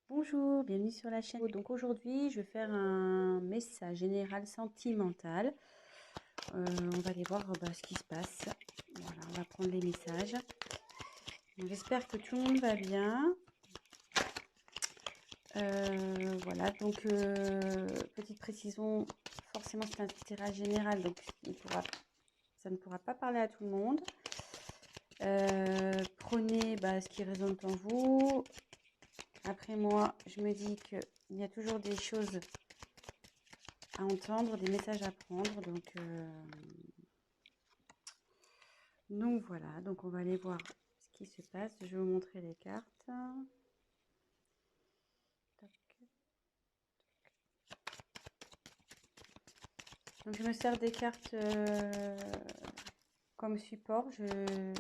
Bonjour, bienvenue sur la chaîne. Donc aujourd'hui, je vais faire un message général sentimental. On va aller voir ce qui se passe. Voilà, on va prendre les messages. J'espère que tout le monde va bien. Voilà, donc petite précision, forcément c'est un tirage général, donc ça ne pourra pas parler à tout le monde. Prenez ce qui résonne en vous. Après moi, je me dis qu'il y a toujours des choses à entendre, des messages à prendre. Donc voilà, donc on va aller voir ce qui se passe. Je vais vous montrer les cartes. Donc je me sers des cartes comme support. Je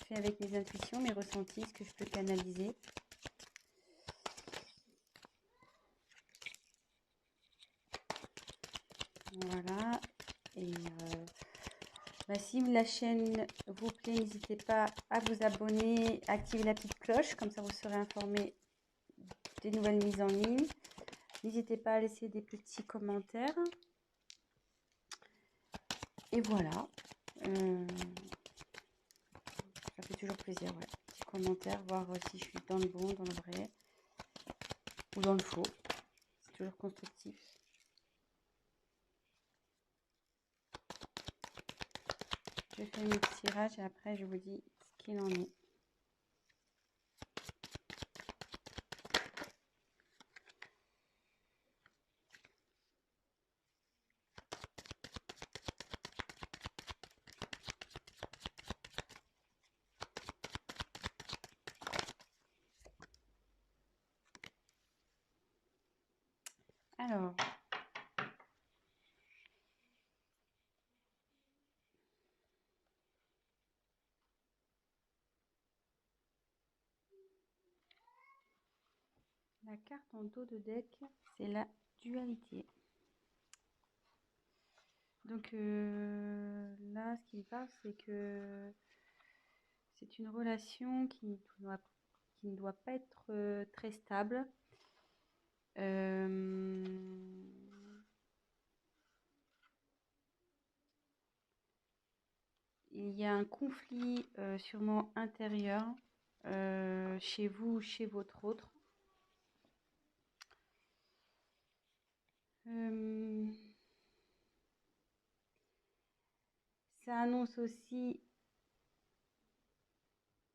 fais avec mes intuitions, mes ressentis, ce que je peux canaliser. Voilà. Et si la chaîne vous plaît, n'hésitez pas à vous abonner, à activer la petite cloche, comme ça vous serez informé des nouvelles mises en ligne. N'hésitez pas à laisser des petits commentaires. Et voilà. Ça fait toujours plaisir, ouais. Petit commentaire, voir si je suis dans le bon, dans le vrai ou dans le faux. C'est toujours constructif. Je fais mes petits tirages et après je vous dis ce qu'il en est. Alors, la carte en dos de deck, c'est la dualité. Donc là, ce qui me parle, c'est que c'est une relation qui ne doit pas être très stable. Il y a un conflit sûrement intérieur chez vous ou chez votre autre. Ça annonce aussi,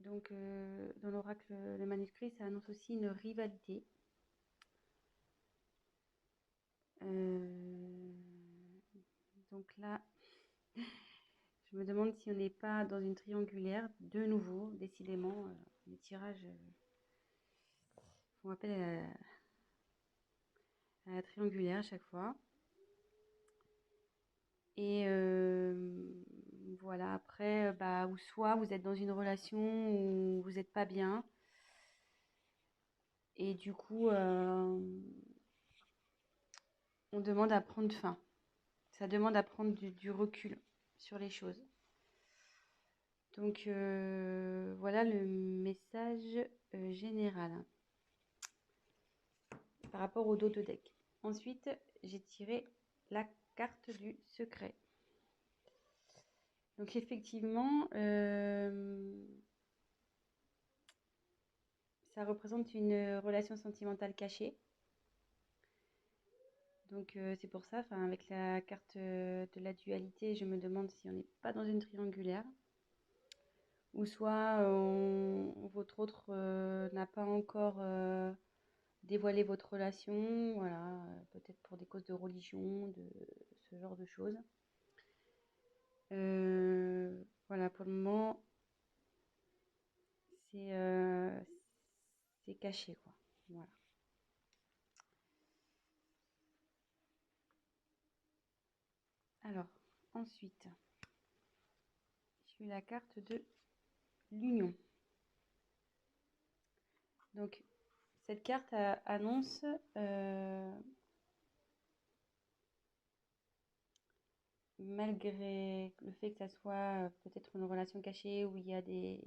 donc dans l'oracle, le manuscrit, ça annonce aussi une rivalité. Donc là, je me demande si on n'est pas dans une triangulaire, de nouveau, décidément, les tirages font appel à la triangulaire à chaque fois. Et voilà, après, ou soit vous êtes dans une relation où vous n'êtes pas bien, et du coup, on demande à prendre fin. Ça demande à prendre du recul sur les choses. Donc voilà le message général par rapport au dos de deck. Ensuite, j'ai tiré la carte du secret. Donc effectivement, ça représente une relation sentimentale cachée. Donc c'est pour ça, avec la carte de la dualité, je me demande si on n'est pas dans une triangulaire. Ou soit votre autre n'a pas encore dévoilé votre relation, voilà, peut-être pour des causes de religion, de ce genre de choses. Voilà, pour le moment, c'est caché, quoi. Voilà. Alors, ensuite, j'ai eu la carte de l'union. Donc, cette carte annonce malgré le fait que ça soit peut-être une relation cachée où il y a des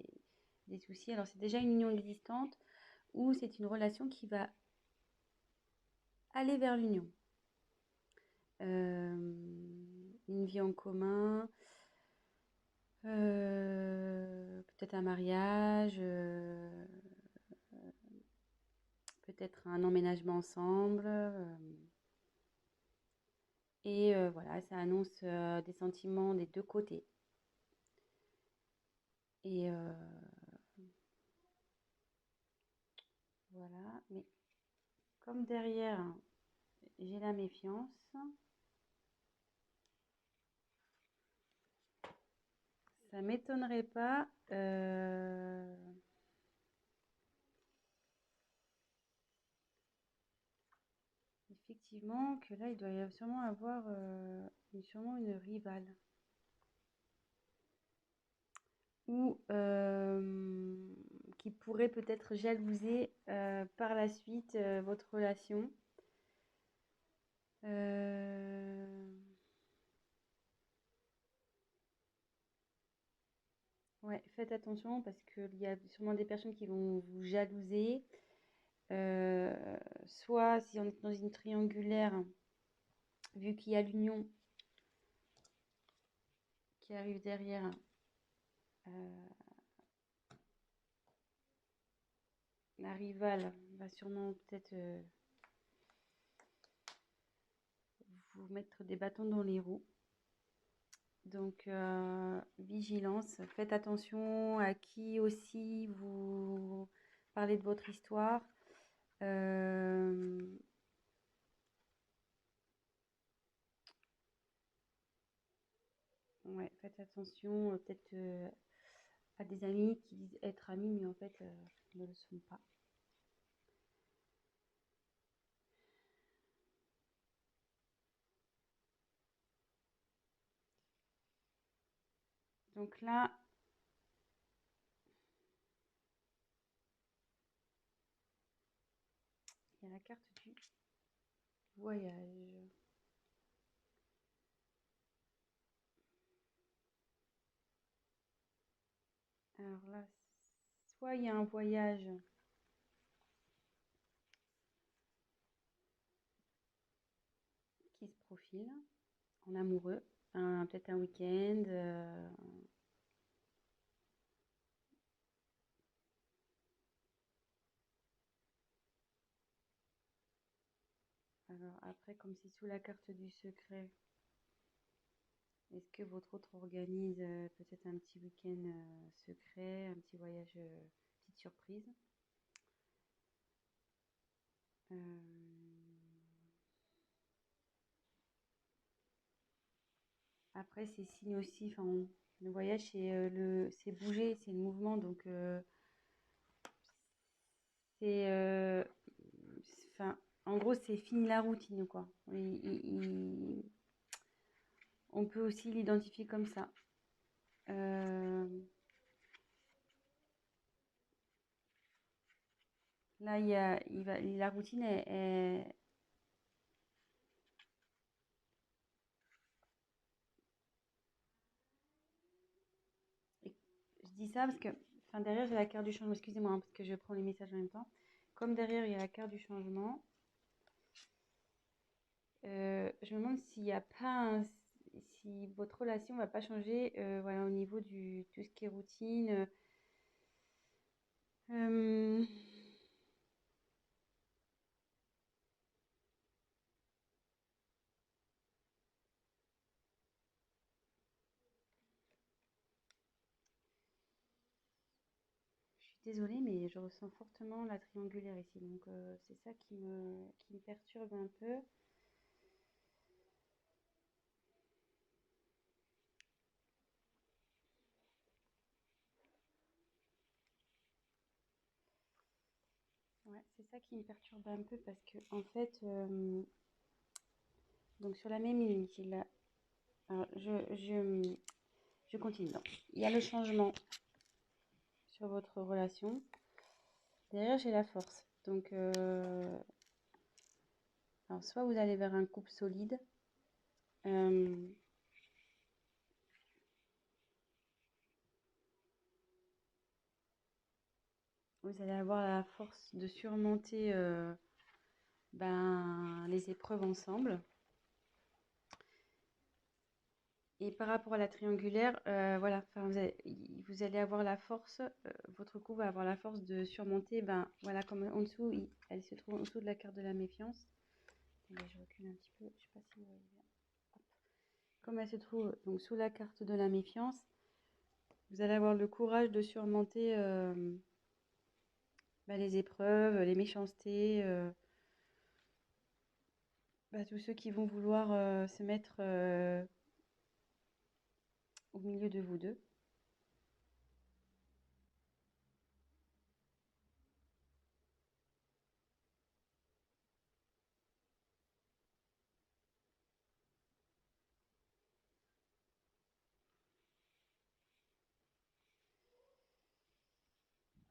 soucis. Alors, c'est déjà une union existante ou c'est une relation qui va aller vers l'union. Une vie en commun, peut-être un mariage, peut-être un emménagement ensemble. Et voilà, ça annonce des sentiments des deux côtés. Et voilà, mais comme derrière, j'ai la méfiance, ça m'étonnerait pas effectivement que là, il doit y avoir sûrement avoir sûrement une rivale. Ou qui pourrait peut-être jalouser par la suite votre relation. Ouais, faites attention parce qu'il y a sûrement des personnes qui vont vous jalouser. Soit si on est dans une triangulaire, vu qu'il y a l'union qui arrive derrière, la rivale va sûrement peut-être vous mettre des bâtons dans les roues. Donc, vigilance, faites attention à qui aussi vous parlez de votre histoire. Ouais, faites attention peut-être à des amis qui disent être amis, mais en fait ne le sont pas. Donc là, il y a la carte du voyage. Alors là, soit il y a un voyage qui se profile en amoureux, peut-être un week-end. Alors après, comme c'est sous la carte du secret, est-ce que votre autre organise peut-être un petit week-end secret, un petit voyage, petite surprise? Après, c'est signe aussi, enfin, le voyage, c'est bouger, c'est le mouvement, donc c'est, enfin, en gros, c'est fini la routine, quoi. On peut aussi l'identifier comme ça. Là, la routine je dis ça parce que, enfin, derrière, j'ai la carte du changement. Excusez-moi, hein, parce que je prends les messages en même temps. Comme derrière, il y a la carte du changement, je me demande s'il n'y a pas si votre relation ne va pas changer voilà, au niveau du tout ce qui est routine. Euh, je suis désolée, mais je ressens fortement la triangulaire ici. Donc, c'est ça qui me perturbe un peu. Ouais, c'est ça qui me perturbe un peu parce que, en fait, donc sur la même ligne, alors, je continue. Donc, il y a le changement sur votre relation. Derrière, j'ai la force. Donc, alors soit vous allez vers un couple solide. vous allez avoir la force de surmonter les épreuves ensemble. Et par rapport à la triangulaire, voilà, vous allez avoir la force, votre couple va avoir la force de surmonter, voilà, comme en dessous, elle se trouve en dessous de la carte de la méfiance. Attendez, je recule un petit peu, je sais pas si vous voyez bien. Hop. Comme elle se trouve donc sous la carte de la méfiance, vous allez avoir le courage de surmonter les épreuves, les méchancetés, tous ceux qui vont vouloir se mettre au milieu de vous deux.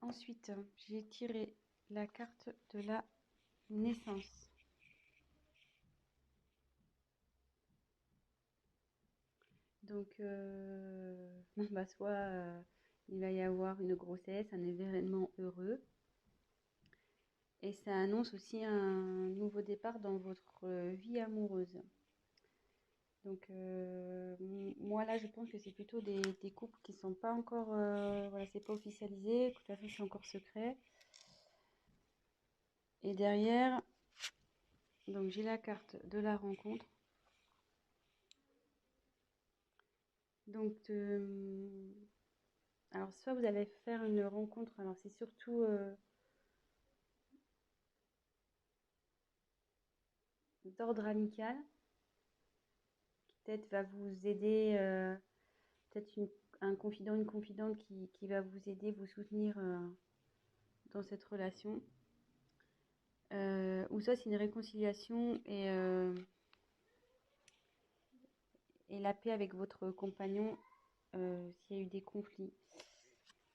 Ensuite, j'ai tiré la carte de la naissance. Donc, soit il va y avoir une grossesse, un événement heureux. Et ça annonce aussi un nouveau départ dans votre vie amoureuse. Donc, moi là, je pense que c'est plutôt des couples qui sont pas encore, voilà, c'est pas officialisé, de toute façon, c'est encore secret. Et derrière, donc j'ai la carte de la rencontre. Donc, alors soit vous allez faire une rencontre, alors c'est surtout d'ordre amical, qui peut-être va vous aider, peut-être un confident, une confidente qui va vous aider, vous soutenir dans cette relation. Ou soit c'est une réconciliation et la paix avec votre compagnon s'il y a eu des conflits.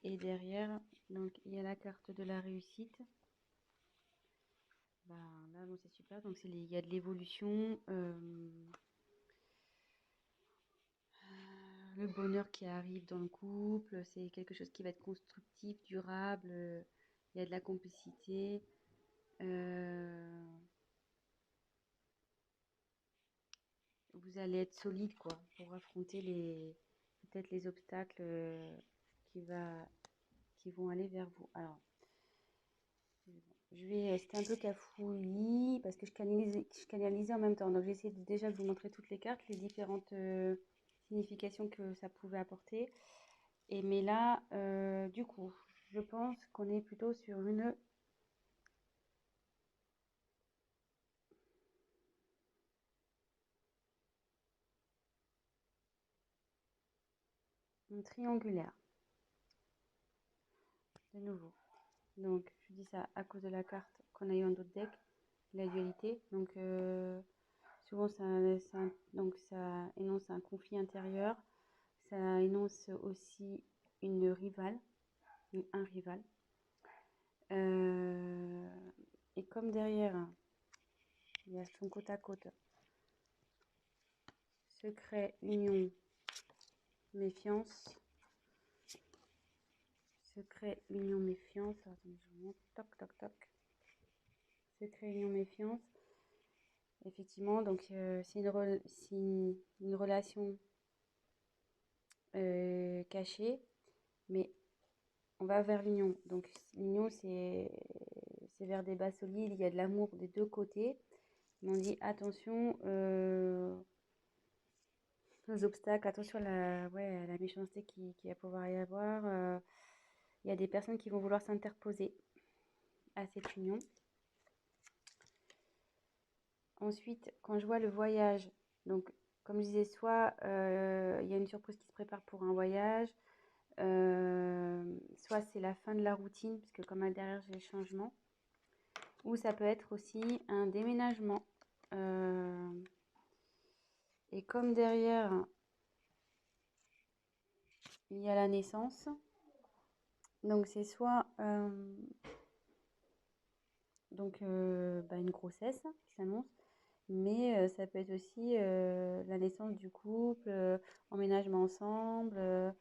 Et derrière, donc il y a la carte de la réussite. Là, bon, c'est super. Donc il y a de l'évolution, le bonheur qui arrive dans le couple. C'est quelque chose qui va être constructif, durable. Il y a de la complicité. Vous allez être solide quoi pour affronter peut-être les obstacles qui vont aller vers vous. Alors, c'était un peu cafouillis parce que je canalisais en même temps. Donc j'ai essayé déjà de vous montrer toutes les cartes, les différentes significations que ça pouvait apporter. Mais là, du coup, je pense qu'on est plutôt sur une triangulaire. De nouveau. Donc, je dis ça à cause de la carte qu'on a eu en d'autres decks, la dualité. Donc, souvent, ça énonce un conflit intérieur. Ça énonce aussi une rivale, un rival. Et comme derrière, il y a son côte à côte. Secret, union, méfiance. Secret, union, méfiance. Attendez, je vous montre. Toc, toc, toc. Secret, union, méfiance. Effectivement, donc c'est une relation cachée, mais on va vers l'union. Donc l'union, c'est vers des bases solides, il y a de l'amour des deux côtés. Mais on dit attention aux obstacles, attention à la méchanceté qui va pouvoir y avoir. Il y a des personnes qui vont vouloir s'interposer à cette union. Ensuite, quand je vois le voyage, donc comme je disais, soit il y a une surprise qui se prépare pour un voyage, soit c'est la fin de la routine, parce que comme derrière j'ai le changement, ou ça peut être aussi un déménagement. Et comme derrière il y a la naissance, donc c'est soit une grossesse qui s'annonce, mais ça peut être aussi la naissance du couple, emménagement ensemble,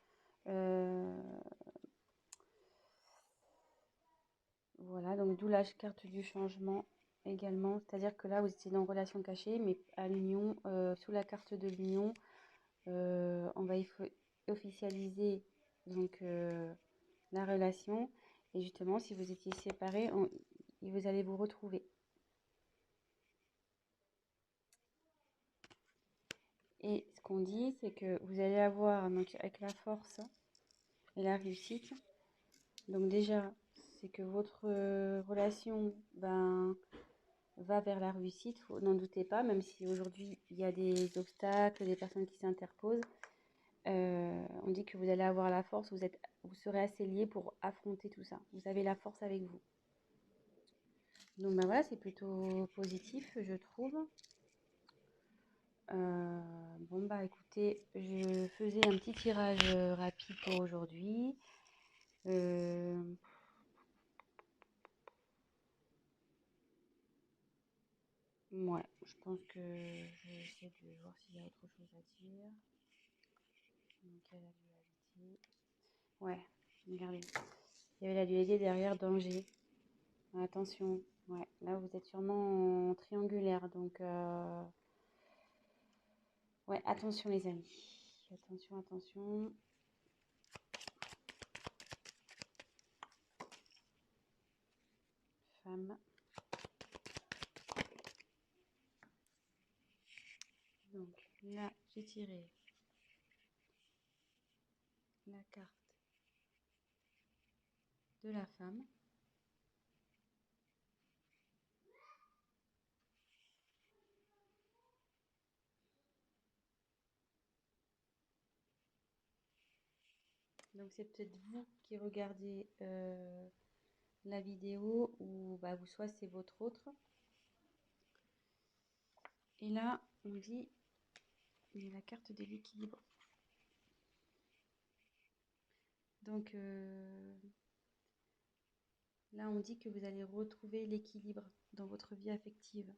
Voilà, donc d'où la carte du changement également. C'est-à-dire que là, vous étiez dans relation cachée, mais à l'union, sous la carte de l'union, on va officialiser donc la relation. Et justement, si vous étiez séparés, vous allez vous retrouver. Et ce qu'on dit, c'est que vous allez avoir, donc avec la force et la réussite, donc déjà, c'est que votre relation va vers la réussite, n'en doutez pas, même si aujourd'hui il y a des obstacles, des personnes qui s'interposent. On dit que vous allez avoir la force, vous serez assez liés pour affronter tout ça. Vous avez la force avec vous. Donc bah voilà, c'est plutôt positif, je trouve. Bon bah écoutez, je faisais un petit tirage rapide pour aujourd'hui. Euh, ouais, je pense que je vais essayer de voir s'il y a autre chose à dire. Donc il y a la dualité. Ouais, regardez. Il y avait la dualité derrière danger. Attention. Ouais, là vous êtes sûrement en triangulaire, donc ouais, attention les amis. Attention, attention. Femme. Donc là, j'ai tiré la carte de la femme. Donc c'est peut-être vous qui regardez la vidéo ou bah, vous soit c'est votre autre. Et là, on dit il y a la carte de l'équilibre. Donc là, on dit que vous allez retrouver l'équilibre dans votre vie affective,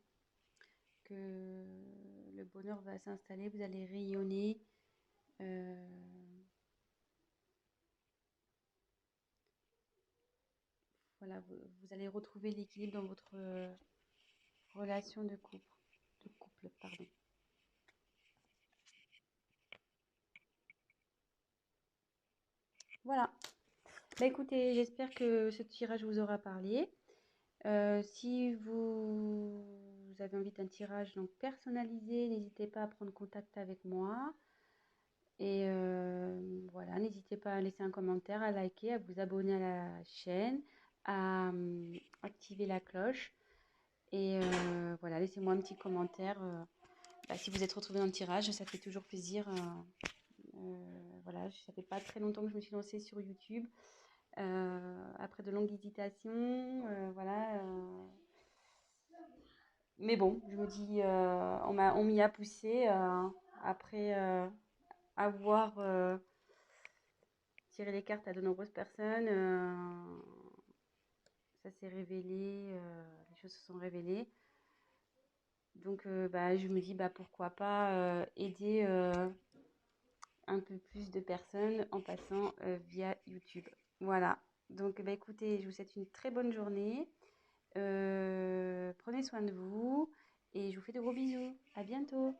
que le bonheur va s'installer, vous allez rayonner. Voilà, vous allez retrouver l'équilibre dans votre relation de couple, pardon. Voilà. Bah écoutez, j'espère que ce tirage vous aura parlé. Si vous avez envie d'un tirage donc personnalisé, n'hésitez pas à prendre contact avec moi. Et voilà, n'hésitez pas à laisser un commentaire, à liker, à vous abonner à la chaîne, à activer la cloche. Et voilà, laissez-moi un petit commentaire. Bah, si vous êtes retrouvé dans le tirage, ça fait toujours plaisir. Voilà, ça fait pas très longtemps que je me suis lancée sur YouTube. Après de longues hésitations, voilà. Mais bon, je me dis, on m'y a poussé après avoir tiré les cartes à de nombreuses personnes. Ça s'est révélé, les choses se sont révélées. Donc, bah, je me dis, bah, pourquoi pas aider un peu plus de personnes en passant via YouTube. Voilà. Donc, bah, écoutez, je vous souhaite une très bonne journée. Prenez soin de vous et je vous fais de gros bisous. À bientôt.